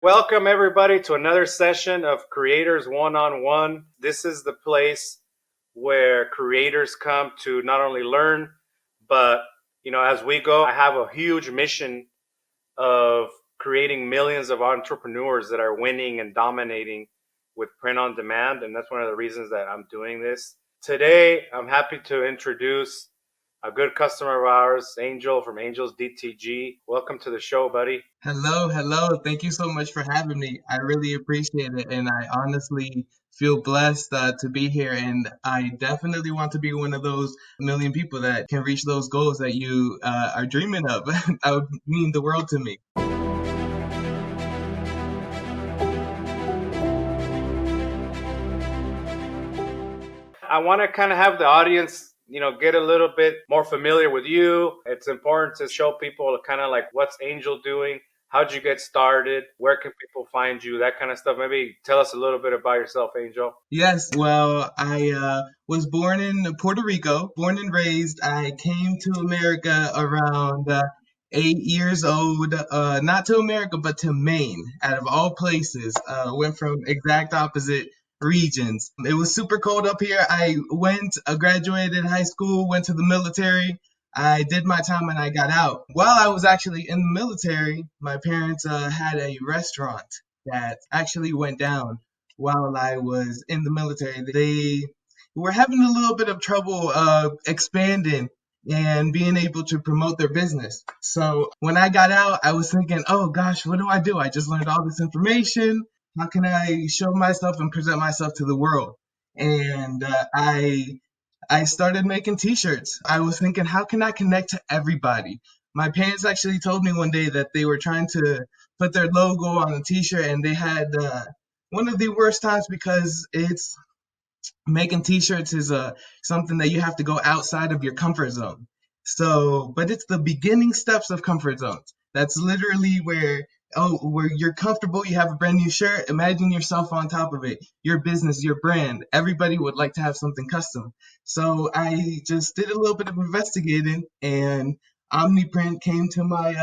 Welcome, everybody, to another session of Creators One-on-One. This is the place where creators come to not only learn, but, as we go, I have a huge mission of creating millions of entrepreneurs that are winning and dominating with print on demand. And that's one of the reasons that I'm doing this. Today, I'm happy to introduce a good customer of ours, Angel from AngelsDTG. Welcome to the show, buddy. Hello. Thank you so much for having me. I really appreciate it, and I honestly feel blessed to be here. And I definitely want to be one of those million people that can reach those goals that you are dreaming of. That would mean the world to me. I want to kind of have the audience, get a little bit more familiar with you. It's important to show people kind of like what's Angel doing, how'd you get started, where can people find you, that kind of stuff. Maybe tell us a little bit about yourself, Angel. Yes, well, I was born in Puerto Rico, born and raised. I came to America around 8 years old, not to America, but to Maine, out of all places. Went from exact opposite regions. It was super cold up here. Graduated high school, went to the military. I did my time and I got out. While I was actually in the military, my parents had a restaurant that actually went down while I was in the military. They were having a little bit of trouble expanding and being able to promote their business. So when I got out, I was thinking, oh gosh, what do I do? I just learned all this information. How can I show myself and present myself to the world? And I started making t-shirts. I was thinking, how can I connect to everybody? My parents actually told me one day that they were trying to put their logo on a t-shirt, and they had one of the worst times because it's making t-shirts is something that you have to go outside of your comfort zone. So, but it's the beginning steps of comfort zones. That's literally where you're comfortable, you have a brand new shirt, imagine yourself on top of it, your business, your brand. Everybody would like to have something custom. So I just did a little bit of investigating, and OmniPrint came to my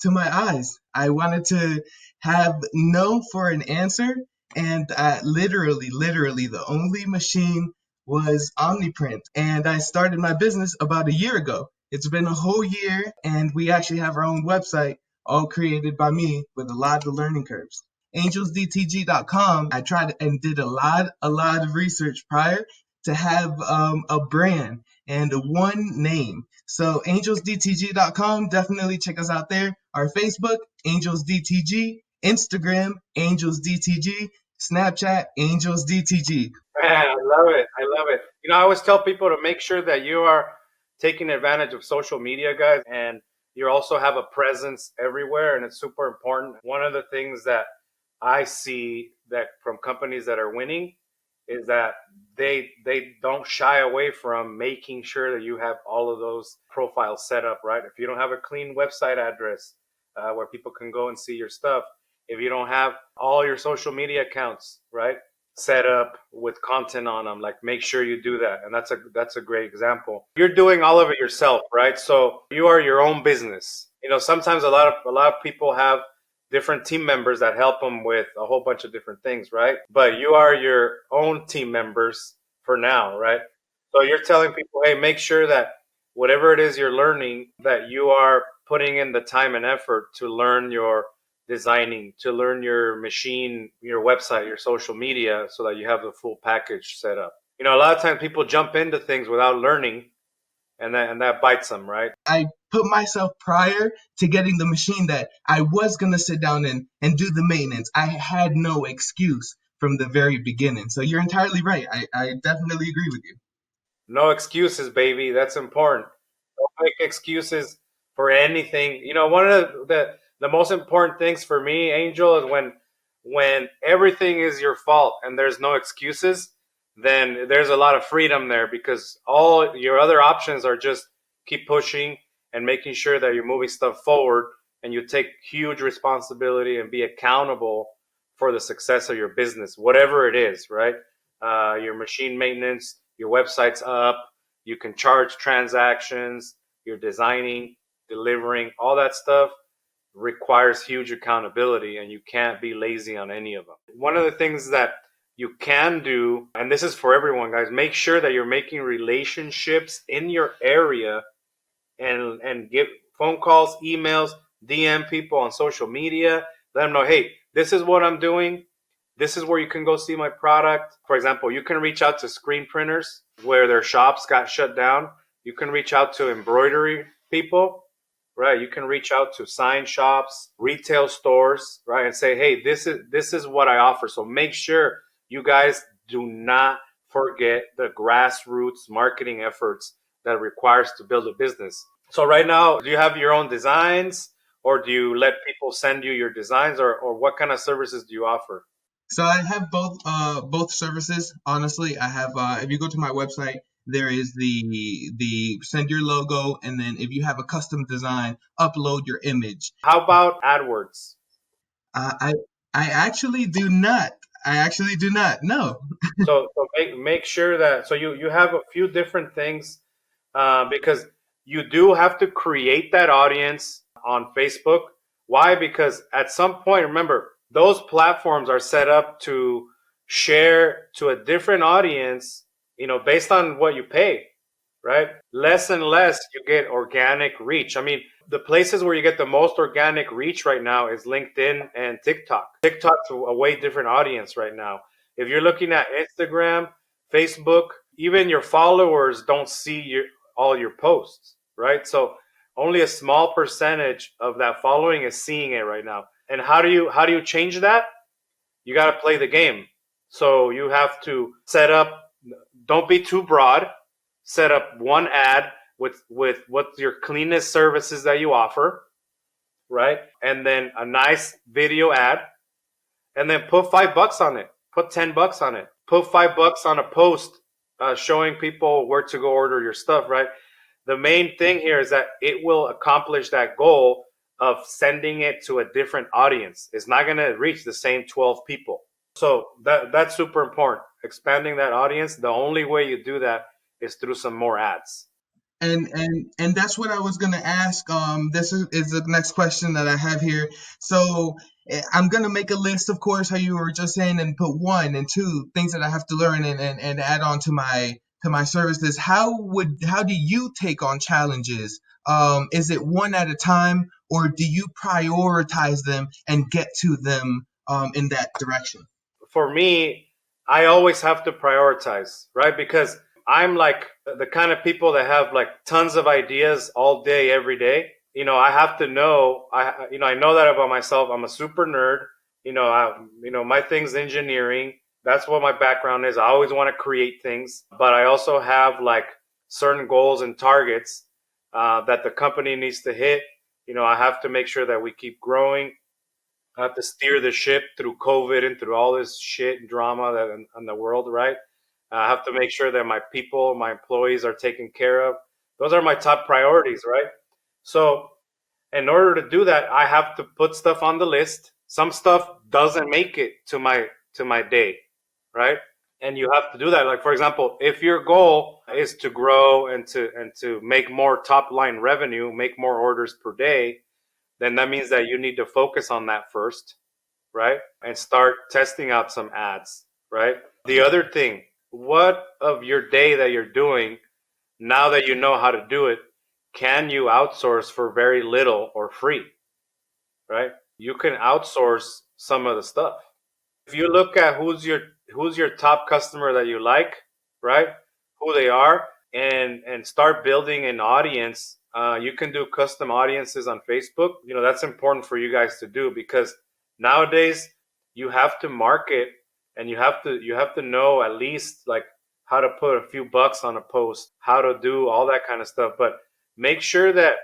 eyes. I wanted to have no for an answer, and literally, the only machine was OmniPrint. And I started my business about a year ago. It's been a whole year, and we actually have our own website, all created by me with a lot of learning curves. AngelsDTG.com. I tried and did a lot of research prior to have a brand and one name. So AngelsDTG.com, definitely check us out there. Our Facebook, AngelsDTG, Instagram, AngelsDTG, Snapchat, AngelsDTG. Man, I love it. I love it. I always tell people to make sure that you are taking advantage of social media, guys, and you also have a presence everywhere, and it's super important. One of the things that I see that from companies that are winning is that they don't shy away from making sure that you have all of those profiles set up, right? If you don't have a clean website address where people can go and see your stuff, if you don't have all your social media accounts, right, set up with content on them, like make sure you do that. And that's a great example. You're doing all of it yourself, right? So you are your own business. Sometimes a lot of people have different team members that help them with a whole bunch of different things, right? But you are your own team members for now, right? So you're telling people, hey, make sure that whatever it is you're learning, that you are putting in the time and effort to learn your designing, to learn your machine, your website, your social media, so that you have the full package set up. A lot of times people jump into things without learning, and that bites them, right? I put myself prior to getting the machine that I was going to sit down and do the maintenance. I had no excuse from the very beginning. So you're entirely right. I definitely agree with you. No excuses, baby. That's important. Don't make excuses for anything. One of the most important things for me, Angel, is when everything is your fault and there's no excuses, then there's a lot of freedom there, because all your other options are just keep pushing and making sure that you're moving stuff forward, and you take huge responsibility and be accountable for the success of your business, whatever it is, right? Your machine maintenance, your website's up, you can charge transactions, you're designing, delivering, all that stuff. requires huge accountability, and you can't be lazy on any of them. One of the things that you can do, and this is for everyone, guys, make sure that you're making relationships in your area, and give phone calls, emails, DM people on social media. Let them know, hey, this is what I'm doing. This is where you can go see my product. For example, you can reach out to screen printers where their shops got shut down. You can reach out to embroidery people, right? You can reach out to sign shops, retail stores, right? And say, hey, this is what I offer. So make sure you guys do not forget the grassroots marketing efforts that it requires to build a business. So right now, do you have your own designs, or do you let people send you your designs, or what kind of services do you offer? So I have both services. Honestly, I have if you go to my website, there is the send your logo, and then if you have a custom design, upload your image. How about AdWords? Uh, I I actually do not. I actually do not. No. So make sure that, so you have a few different things, because you do have to create that audience on Facebook. Why? Because at some point, remember, those platforms are set up to share to a different audience, based on what you pay, right? Less and less you get organic reach. I mean, the places where you get the most organic reach right now is LinkedIn and TikTok. TikTok's a way different audience right now. If you're looking at Instagram, Facebook, even your followers don't see all your posts, right? So only a small percentage of that following is seeing it right now. And how do you change that? You got to play the game. So you have to set up, don't be too broad. Set up one ad with what's your cleanest services that you offer, right? And then a nice video ad, and then put $5 on it. Put $10 on it. Put $5 on a post, showing people where to go order your stuff, right? The main thing here is that it will accomplish that goal of sending it to a different audience. It's not going to reach the same 12 people. So that's super important. Expanding that audience, the only way you do that is through some more ads. And that's what I was gonna ask. This is the next question that I have here. So I'm gonna make a list, of course, how you were just saying, and put one and two things that I have to learn and add on to my services. How do you take on challenges? Is it one at a time, or do you prioritize them and get to them in that direction? For me, I always have to prioritize, right? Because I'm like the kind of people that have like tons of ideas all day, every day. I have to know, I know that about myself. I'm a super nerd. My thing's engineering. That's what my background is. I always want to create things, but I also have like certain goals and targets, that the company needs to hit. I have to make sure that we keep growing. I have to steer the ship through COVID and through all this shit and drama that in the world, right? I have to make sure that my people, my employees are taken care of. Those are my top priorities, right? So, in order to do that, I have to put stuff on the list. Some stuff doesn't make it to my day, right? And you have to do that. Like, for example, if your goal is to grow and to make more top line revenue, make more orders per day, then that means that you need to focus on that first, right? And start testing out some ads, right? The other thing, what of your day that you're doing, now that you know how to do it, can you outsource for very little or free, right? You can outsource some of the stuff. If you look at who's your top customer that you like, right? Who they are, and start building an audience. You can do custom audiences on Facebook. That's important for you guys to do, because nowadays you have to market, and you have to know at least like how to put a few bucks on a post, how to do all that kind of stuff. But make sure that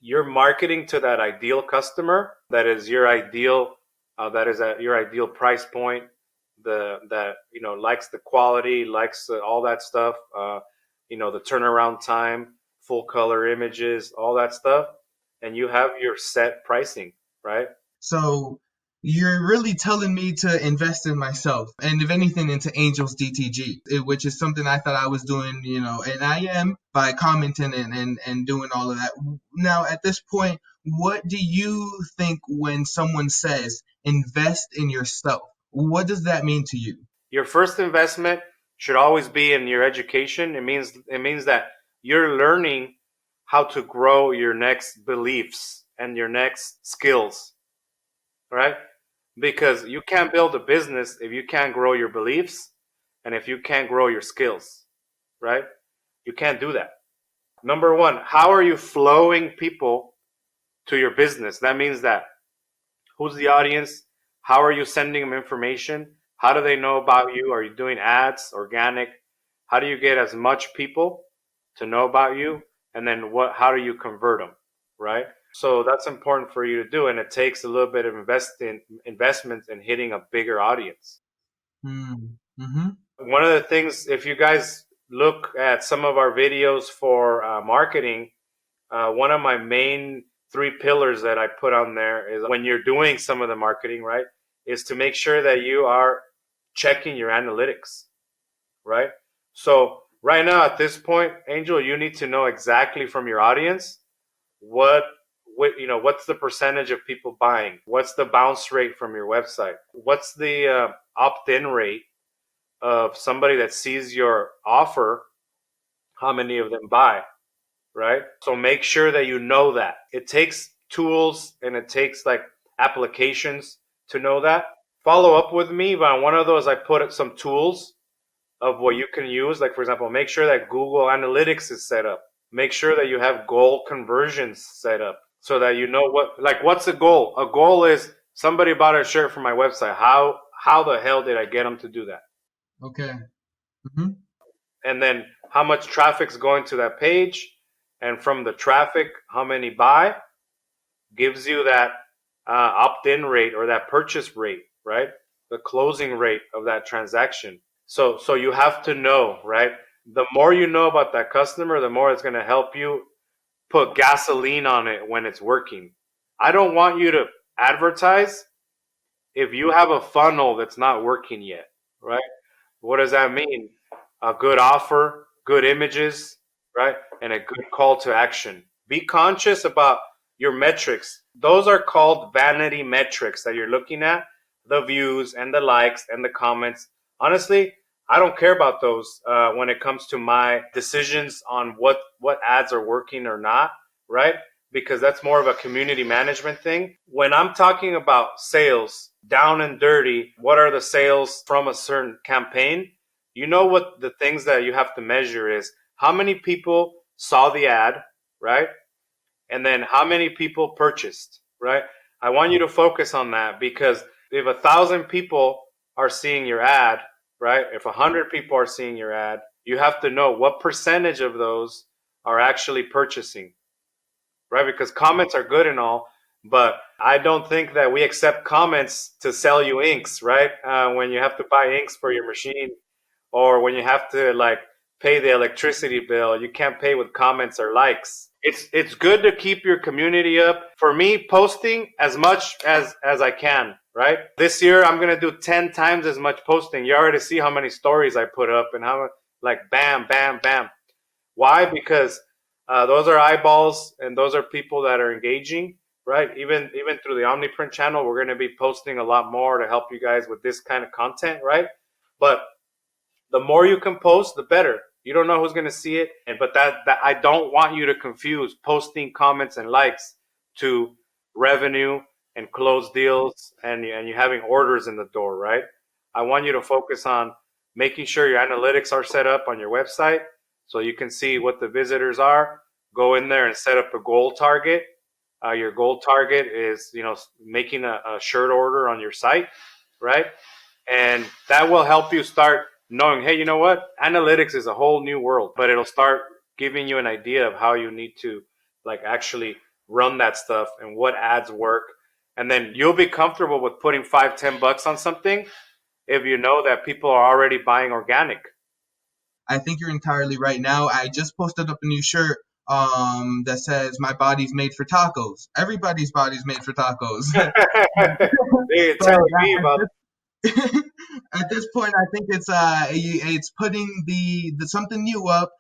you're marketing to that ideal customer, that is your ideal, that is at your ideal price point, that likes the quality, likes all that stuff, the turnaround time, full color images, all that stuff, and you have your set pricing, right? So you're really telling me to invest in myself, and if anything, into AngelsDTG, which is something I thought I was doing, and I am by commenting and doing all of that. Now, at this point, What do you think when someone says invest in yourself? What does that mean to you? Your first investment should always be in your education. It means that you're learning how to grow your next beliefs and your next skills, right? Because you can't build a business if you can't grow your beliefs and if you can't grow your skills, right? You can't do that. Number one, how are you flowing people to your business? That means that who's the audience? How are you sending them information? How do they know about you? Are you doing ads, organic? How do you get as much people to know about you? And then how do you convert them, right? So that's important for you to do, and it takes a little bit of investment in hitting a bigger audience. Mm. Mm-hmm. One of the things, if you guys look at some of our videos for marketing, one of my main three pillars that I put on there is when you're doing some of the marketing, right, is to make sure that you are checking your analytics, right? So right now at this point, Angel, you need to know exactly from your audience what what's the percentage of people buying, what's the bounce rate from your website, what's the opt-in rate of somebody that sees your offer, how many of them buy, right? So make sure that you know that. It takes tools and it takes like applications to know that. Follow up with me. But on one of those, I put some tools of what you can use. Like, for example, make sure that Google Analytics is set up. Make sure that you have goal conversions set up so that you know what's a goal? A goal is somebody bought a shirt from my website. How the hell did I get them to do that? Okay. Mm-hmm. And then how much traffic's going to that page, and from the traffic, how many buy, gives you that opt-in rate or that purchase rate, right? The closing rate of that transaction. So you have to know, right? The more you know about that customer, the more it's going to help you put gasoline on it when it's working. I don't want you to advertise if you have a funnel that's not working yet, right? What does that mean? A good offer, good images, right? And a good call to action. Be conscious about your metrics. Those are called vanity metrics that you're looking at, the views and the likes and the comments. Honestly, I don't care about those when it comes to my decisions on what ads are working or not, right? Because that's more of a community management thing. When I'm talking about sales, down and dirty, what are the sales from a certain campaign? You know what the things that you have to measure is how many people saw the ad, right? And then how many people purchased, right? I want you to focus on that because if 1,000 people are seeing your ad, right? If 100 people are seeing your ad, you have to know what percentage of those are actually purchasing, right? Because comments are good and all, but I don't think that we accept comments to sell you inks, right? When you have to buy inks for your machine, or when you have to like pay the electricity bill, you can't pay with comments or likes. It's good to keep your community up. For me, posting as much as I can, right? This year I'm gonna do 10 times as much posting. You already see how many stories I put up and how like bam, bam, bam. Why? Because those are eyeballs and those are people that are engaging, right? Even through the OmniPrint channel, we're going to be posting a lot more to help you guys with this kind of content, right? But the more you can post, the better. You don't know who's going to see it, and but that I don't want you to confuse posting comments and likes to revenue and close deals and you having orders in the door, right? I want you to focus on making sure your analytics are set up on your website so you can see what the visitors are. Go in there and set up a goal target. Your goal target is, making a shirt order on your site, right? And that will help you start knowing, hey, you know what? Analytics is a whole new world, but it'll start giving you an idea of how you need to like actually run that stuff and what ads work. And then you'll be comfortable with putting $5-10 on something if you know that people are already buying organic. I think you're entirely right. Now, I just posted up a new shirt that says my body's made for tacos. Everybody's body's made for tacos. They're But telling me about at this point, I think it's putting the something new up.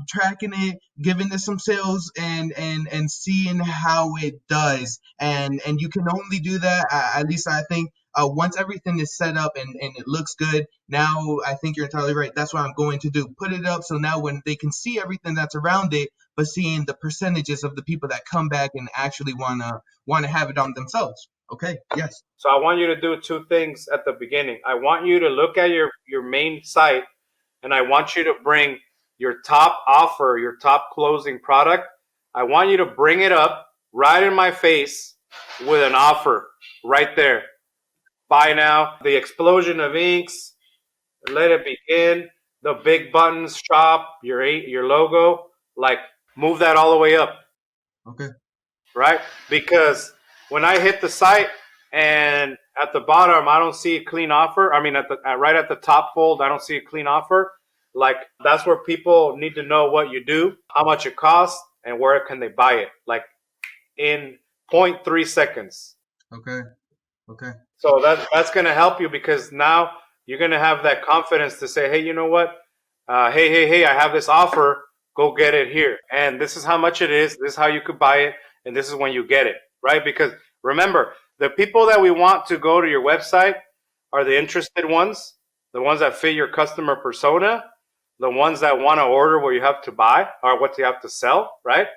tracking it, giving it some sales, and seeing how it does. And you can only do that, at least I think, once everything is set up and it looks good. Now I think you're entirely right. That's what I'm going to do. Put it up so now when they can see everything that's around it, but seeing the percentages of the people that come back and actually wanna have it on themselves. Okay. Yes. So I want you to do two things at the beginning. I want you to look at your main site, and I want you to bring your top offer, your top closing product. I want you to bring it up right in my face with an offer right there. Buy now. The explosion of inks. Let it begin. The big buttons, shop, your logo. Like, move that all the way up, Okay. right? Because when I hit the site and at the bottom I don't see a clean offer. I mean, right at the top fold, I don't see a clean offer. Like, that's where people need to know what you do, how much it costs, and where can they buy it. Like, in 0.3 seconds. Okay. Okay. So that's going to help you, because now you're going to have that confidence to say, hey, you know what? Hey, I have this offer. Go get it here. And this is how much it is. This is how you could buy it. And this is when you get it, right? Because remember, the people that we want to go to your website are the interested ones, the ones that fit your customer persona, the ones that want to order what you have to buy or what you have to sell, right?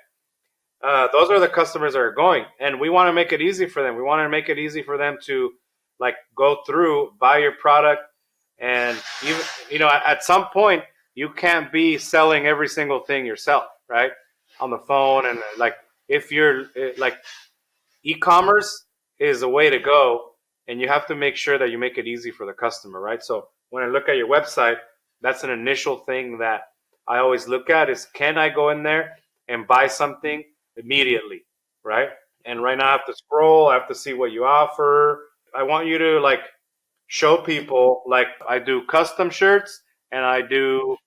Those are the customers that are going, and we want to make it easy for them. We want to make it easy for them to, like, go through, buy your product, and at some point you can't be selling every single thing yourself, right? On the phone, and like, if you're like, e-commerce is the way to go, and you have to make sure that you make it easy for the customer, right? So when I look at your website, that's an initial thing that I always look at is, can I go in there and buy something immediately, right? And right now I have to scroll, I have to see what you offer. I want you to, like, show people, like, I do custom shirts and I do,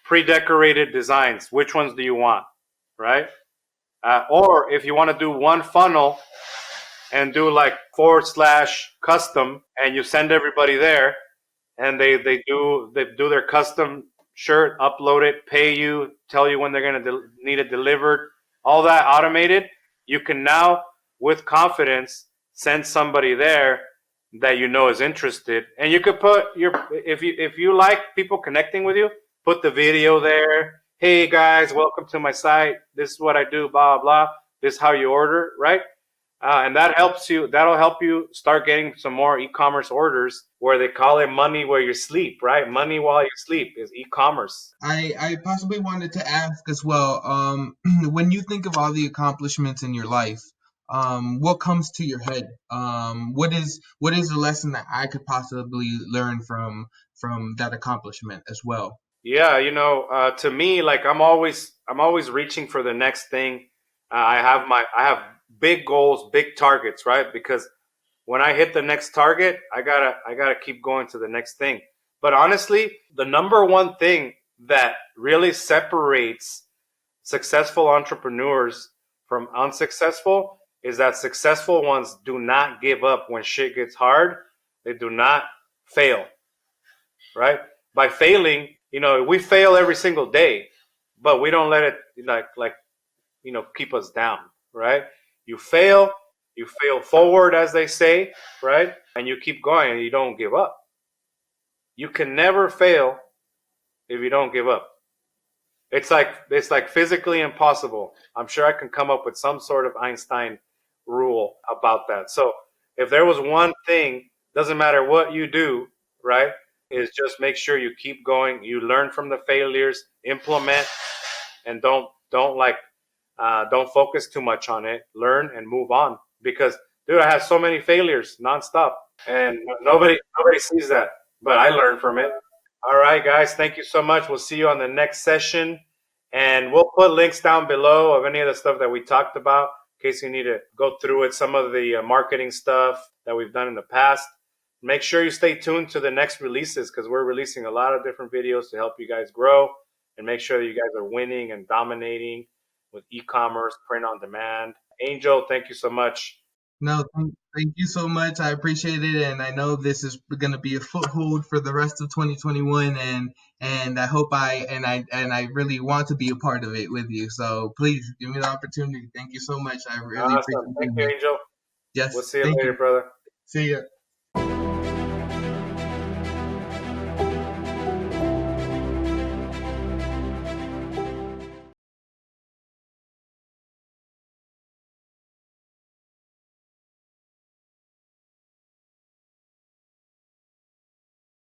pre-decorated designs. Which ones do you want, right? Or if you want to do one funnel and do like / custom, and you send everybody there, and they do their custom shirt, upload it, pay you, tell you when they're going to need it delivered, all that automated. You can now, with confidence, send somebody there that you know is interested, and you could put if you like people connecting with you, put the video there. Hey guys, welcome to my site. This is what I do. Blah blah. This is how you order, right? And that helps you. That'll help you start getting some more e-commerce orders, where they call it money where you sleep, right? Money while you sleep is e-commerce. I possibly wanted to ask as well, when you think of all the accomplishments in your life, what comes to your head? What is the lesson that I could possibly learn from that accomplishment as well? Yeah, to me, like, I'm always reaching for the next thing. I have big goals, big targets, right? Because when I hit the next target, I gotta keep going to the next thing. But honestly, the number one thing that really separates successful entrepreneurs from unsuccessful is that successful ones do not give up when shit gets hard. They do not fail, right? By failing, we fail every single day, but we don't let it, keep us down, right? You fail, you fail forward, as they say, right? And you keep going and you don't give up. You can never fail if you don't give up. It's like physically impossible. I'm sure I can come up with some sort of Einstein rule about that. So if there was one thing, doesn't matter what you do, right? Is just make sure you keep going. You learn from the failures, implement, and don't focus too much on it. Learn and move on. Because, dude, I have so many failures nonstop, and nobody sees that, but I learn from it. All right, guys, thank you so much. We'll see you on the next session. And we'll put links down below of any of the stuff that we talked about in case you need to go through it, some of the marketing stuff that we've done in the past. Make sure you stay tuned to the next releases, because we're releasing a lot of different videos to help you guys grow and make sure that you guys are winning and dominating with e-commerce, print on demand. Angel, thank you so much. No, thank you so much. I appreciate it, and I know this is going to be a foothold for the rest of 2021, and I hope I really want to be a part of it with you. So please give me the opportunity. Thank you so much. I really Awesome. appreciate Thank being you, here. Angel. We'll Yes, see you thank later, you. brother. See ya.